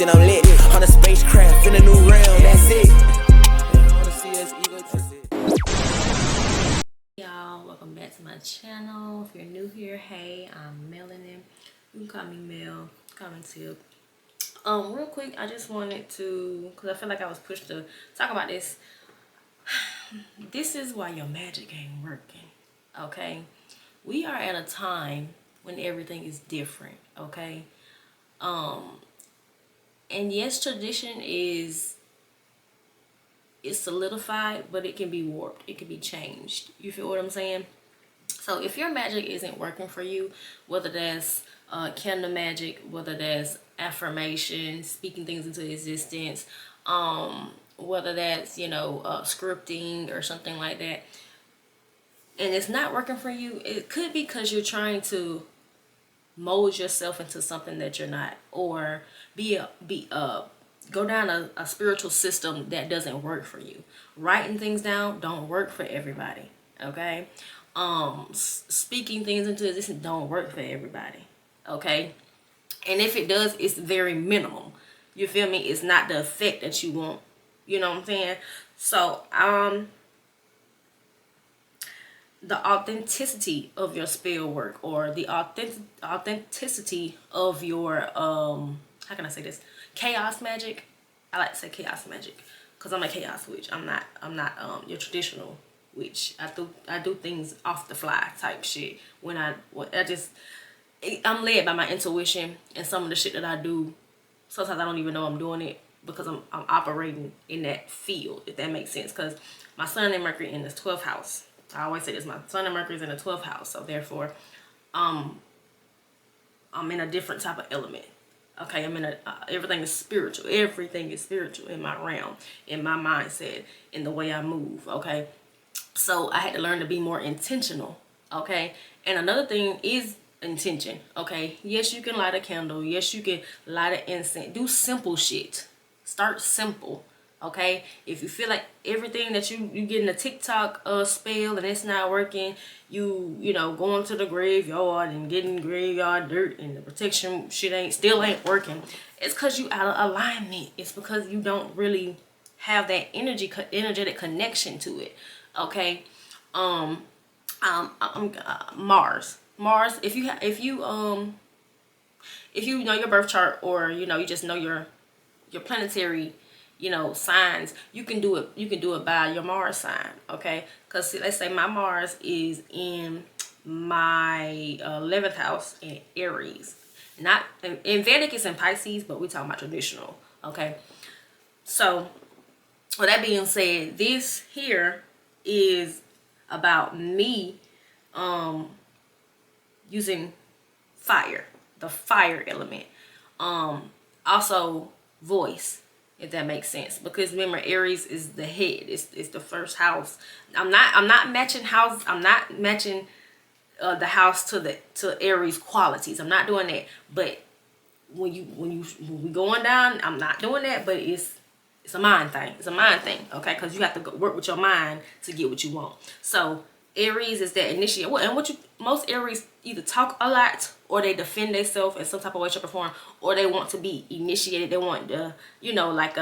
and I'm lit. On a spacecraft in a new realm, that's it. Y'all, welcome back to my channel. If you're new here, hey, I'm Melanin. You can call me Mel, call me Tip. Real quick, I just wanted to, because I feel like I was pushed to talk about this. This is why your magic ain't working, okay? We are at a time when everything is different, okay? And yes, tradition is solidified, but it can be warped, it can be changed. You feel what I'm saying? So if your magic isn't working for you, whether that's candle magic, whether that's affirmation, speaking things into existence, whether that's, you know, scripting or something like that, and it's not working for you, it could be because you're trying to mold yourself into something that you're not, or go down a spiritual system that doesn't work for you. Writing things down don't work for everybody, okay? Speaking things into existence don't work for everybody, okay? And if it does, it's very minimal. You feel me? It's not the effect that you want. You know what I'm saying? So, the authenticity of your spell work, or the authenticity of your how can I say this, chaos magic. I like to say chaos magic because I'm a chaos witch. I'm not your traditional witch. I do things off the fly type shit. I'm led by my intuition, and some of the shit that I do, sometimes I don't even know I'm doing it because I'm operating in that field, if that makes sense. Because my sun and Mercury in the 12th house. I always say this, my sun and Mercury is in the 12th house, so therefore I'm in a different type of element. Okay, I'm in everything is spiritual. Everything is spiritual in my realm, in my mindset, in the way I move. Okay, so I had to learn to be more intentional. Okay, and another thing is intention. Okay, yes, you can light a candle. Yes, you can light an incense. Do simple shit. Start simple. Okay, if you feel like everything that you get in a TikTok spell and it's not working, you know, going to the graveyard and getting graveyard dirt and the protection shit still ain't working, it's because you out of alignment. It's because you don't really have that energetic connection to it. Okay, Mars, if you know your birth chart, or you know, you just know your planetary, you know, signs, you can do it by your Mars sign. Okay, because let's say my Mars is in my 11th house in Aries. Not in Vedic, it's in Pisces, but we talking about traditional. Okay, so with that being said, this here is about me using fire, the fire element, also voice, if that makes sense, because remember, Aries is the head, it's the first house. I'm not matching the house to Aries qualities. I'm not doing that. But when we going down, I'm not doing that. But it's a mind thing. It's a mind thing, okay? Because you have to work with your mind to get what you want. So Aries is that initiate. And most Aries either talk a lot, or they defend themselves in some type of way, shape, or form, or they want to be initiated. They want to, you know, like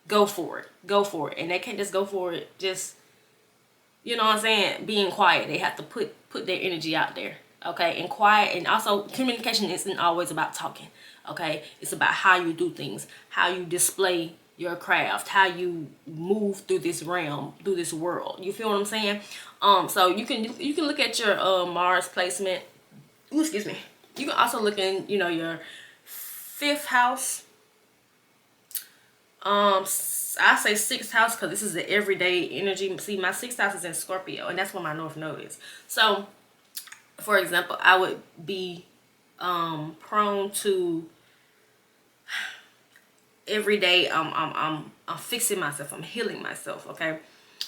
go for it, and they can't just go for it. Just, you know what I'm saying, being quiet. They have to put their energy out there. Okay, and quiet, and also communication isn't always about talking. Okay, it's about how you do things, how you display your craft, how you move through this realm, through this world. You feel what I'm saying? So you can look at your Mars placement. Ooh, excuse me. You can also look in, you know, your 5th house. I say 6th house because this is the everyday energy. See, my 6th house is in Scorpio, and that's where my North Node is. So, for example, I would be prone to every day I'm fixing myself, I'm healing myself. Okay,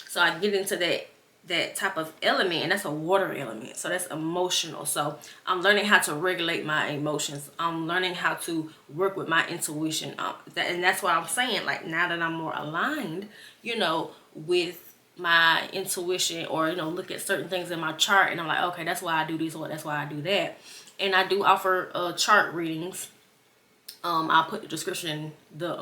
so I get into that type of element, and that's a water element, so that's emotional. So I'm learning how to regulate my emotions. I'm learning how to work with my intuition, and that's why I'm saying, like, now that I'm more aligned, you know, with my intuition, or, you know, look at certain things in my chart, and I'm like, okay, that's why I do this, or that's why I do that. And I do offer chart readings I'll put the description in the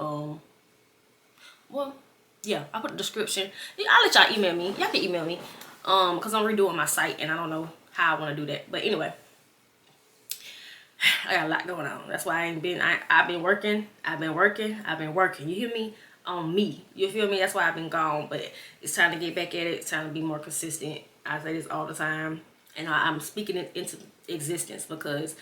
well, yeah, I'll put the description. Yeah, I'll let y'all email me. Y'all can email me. Because I'm redoing my site and I don't know how I want to do that. But anyway, I got a lot going on. That's why I've been working. You hear me? On me. You feel me? That's why I've been gone. But it's time to get back at it. It's time to be more consistent. I say this all the time. And I'm speaking it into existence because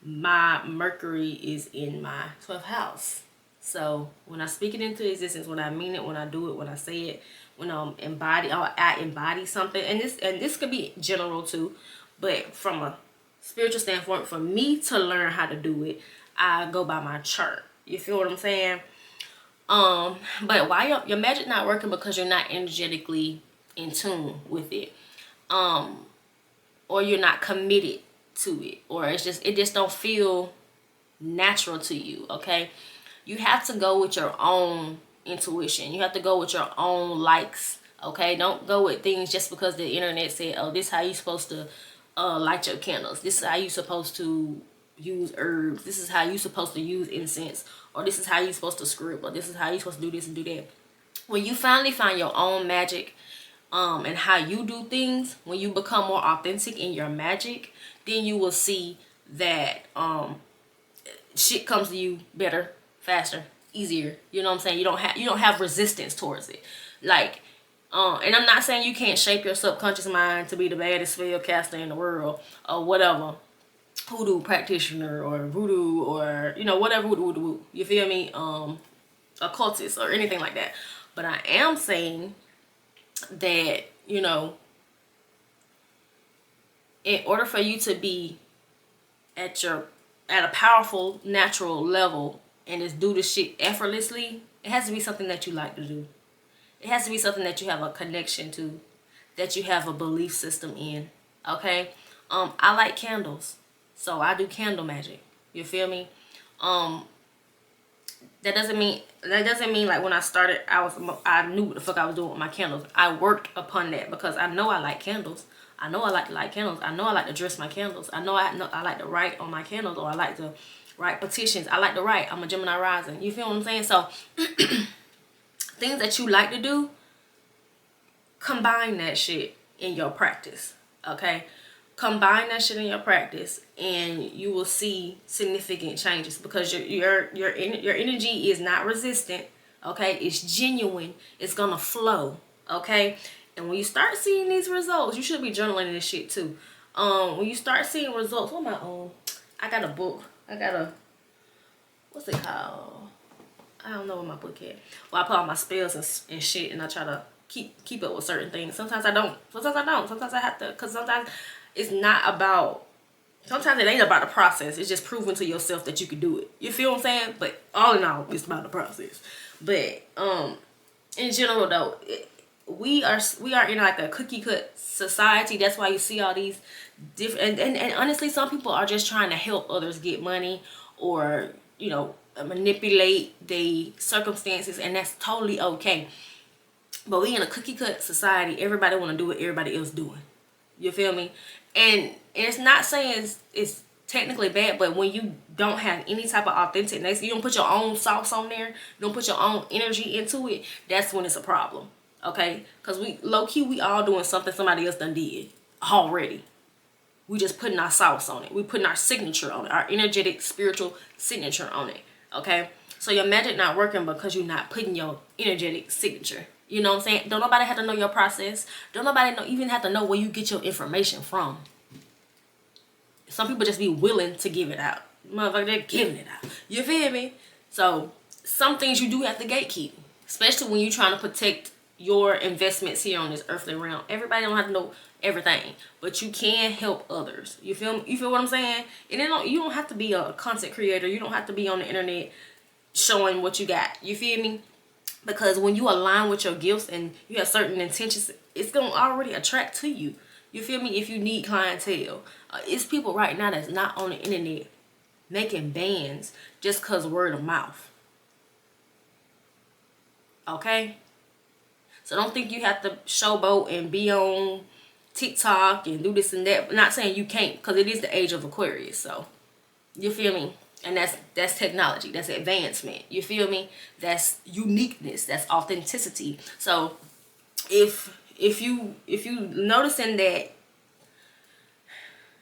my Mercury is in my 12th house. So when I speak it into existence, when I mean it, when I do it, when I say it, when I embody something, and this could be general too, but from a spiritual standpoint, for me to learn how to do it, I go by my chart. You feel what I'm saying? But why your magic not working because you're not energetically in tune with it, or you're not committed to it, or it just don't feel natural to you. Okay, you have to go with your own intuition. You have to go with your own likes. Okay, don't go with things just because the internet said, oh, this is how you supposed to light your candles, this is how you supposed to use herbs, this is how you supposed to use incense, or this is how you supposed to script, or this is how you supposed to do this and do that. When you finally find your own magic, and how you do things, when you become more authentic in your magic, then you will see that shit comes to you better, faster, easier. You know what I'm saying? You don't have resistance towards it. Like, and I'm not saying you can't shape your subconscious mind to be the baddest spellcaster in the world or whatever, hoodoo practitioner or voodoo or whatever voodoo. You feel me? Occultist or anything like that. But I am saying that, in order for you to be at a powerful natural level and just do the shit effortlessly, it has to be something that you like to do. It has to be something that you have a connection to, that you have a belief system in. Okay? I like candles, so I do candle magic. You feel me? That doesn't mean like when I started I knew what the fuck I was doing with my candles. I worked upon that because I know I like candles. I know I like to light candles. I know I like to dress my candles. I know I like to write on my candles, or I like to write petitions. I like to write. I'm a Gemini rising. You feel what I'm saying? So things that you like to do, combine that shit in your practice. Okay? Combine that shit in your practice and you will see significant changes because your energy is not resistant. Okay? It's genuine. It's gonna flow. Okay? And when you start seeing these results, you should be journaling this shit too. When you start seeing results, what am I on? I got a book. What's it called? I don't know what my book is. Well, I put all my spells and shit, and I try to keep up with certain things. Sometimes I don't. Sometimes I have to, because sometimes it's not about, sometimes it ain't about the process. It's just proving to yourself that you can do it. You feel what I'm saying? But all in all, it's about the process. But in general though, we are in like a cookie cut society. That's why you see all these different, and honestly, some people are just trying to help others get money, or manipulate the circumstances, and that's totally okay. But we in a cookie cut society. Everybody want to do what everybody else doing. You feel me? And it's not saying it's technically bad, but when you don't have any type of authenticness, you don't put your own sauce on there, you don't put your own energy into it, that's when it's a problem. Okay? Because we all doing something somebody else done did already. We just putting our sauce on it. We putting our signature on it, our energetic, spiritual signature on it. Okay? So your magic not working because you're not putting your energetic signature. You know what I'm saying? Don't nobody have to know your process. Don't nobody even have to know where you get your information from. Some people just be willing to give it out. Motherfucker, they're giving it out. You feel me? So some things you do have to gatekeep, especially when you're trying to protect your investments here on this earthly realm. Everybody don't have to know everything, but you can help others. You feel me? You feel what I'm saying? And you don't have to be a content creator. You don't have to be on the internet showing what you got. You feel me? Because when you align with your gifts and you have certain intentions, it's going to already attract to you. You feel me? If you need clientele. It's people right now that's not on the internet making bands just because word of mouth. Okay? So don't think you have to showboat and be on TikTok and do this and that. I'm not saying you can't, because it is the age of Aquarius. So, you feel me? And that's technology, that's advancement, you feel me? That's uniqueness, that's authenticity. So if you noticing that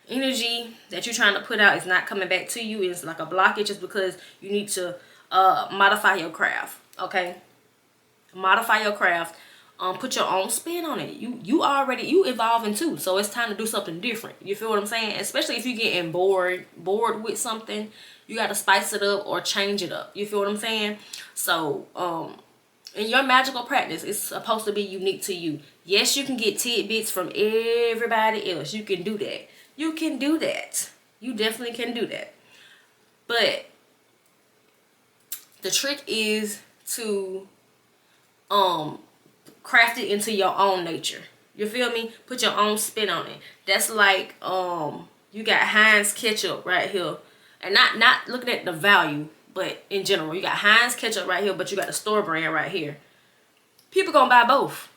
energy that you're trying to put out is not coming back to you, it's like a blockage, just because you need to modify your craft. Okay, modify your craft. Put your own spin on it. You evolving too, so it's time to do something different. You feel what I'm saying? Especially if you're getting bored with something, you got to spice it up or change it up. You feel what I'm saying? So in your magical practice, it's supposed to be unique to you. Yes, you can get tidbits from everybody else. You can do that. You can do that. You definitely can do that. But the trick is to craft it into your own nature. You feel me? Put your own spin on it. That's like you got Heinz ketchup right here, and not looking at the value, but in general, you got Heinz ketchup right here, but you got the store brand right here. People gonna buy both.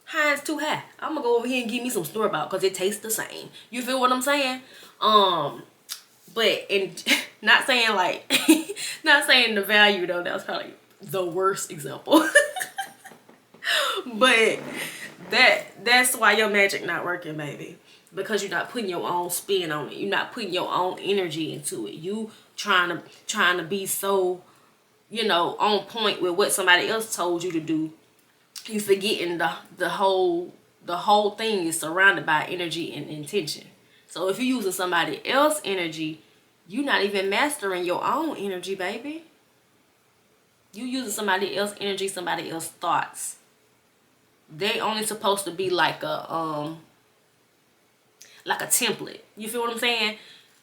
Heinz too high. I'm gonna go over here and get me some store bought because it tastes the same. You feel what I'm saying? But in not saying like not saying the value though. That was probably the worst example. But that's why your magic not working, baby. Because you're not putting your own spin on it. You're not putting your own energy into it. You trying to be so, you know, on point with what somebody else told you to do. You forgetting the whole thing is surrounded by energy and intention. So if you're using somebody else's energy, you're not even mastering your own energy, baby. You using somebody else's energy, somebody else's thoughts. They only supposed to be like a template. You feel what I'm saying?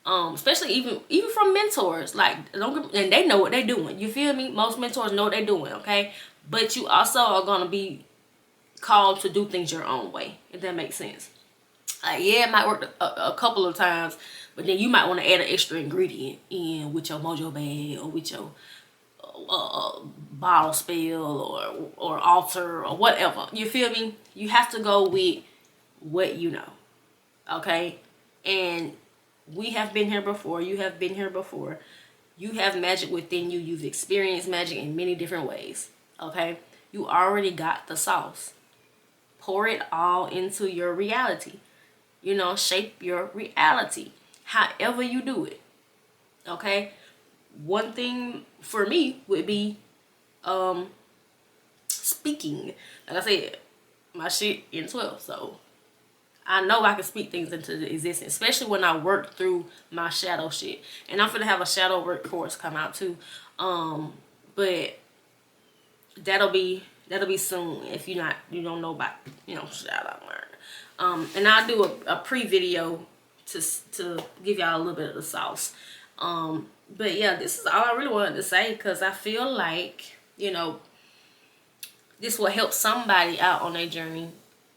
Especially even from mentors, like and they know what they're doing. You feel me? Most mentors know what they're doing, okay? But you also are gonna be called to do things your own way, if that makes sense. Yeah, it might work a couple of times, but then you might want to add an extra ingredient in with your mojo bag or with your bottle spill or altar or whatever. You feel me? You have to go with what you know. Okay? And we have been here before. You have been here before. You have magic within you. You've experienced magic in many different ways. Okay? You already got the sauce. Pour it all into your reality. You know, shape your reality. However you do it. Okay? One thing for me would be speaking. Like I said, my shit in 12, so I know I can speak things into existence, especially when I work through my shadow shit. And I'm gonna have a shadow work course come out too. But that'll be soon if you don't know about, you know, shadow work. And I'll do a pre-video to give y'all a little bit of the sauce. But yeah, this is all I really wanted to say, because I feel like, you know, this will help somebody out on their journey.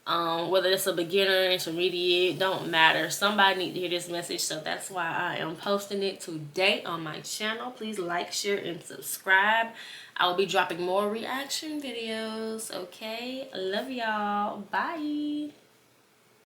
Whether it's a beginner, intermediate, don't matter. Somebody need to hear this message, so that's why I am posting it today on my channel. Please like, share, and subscribe. I will be dropping more reaction videos, okay? I love y'all. Bye.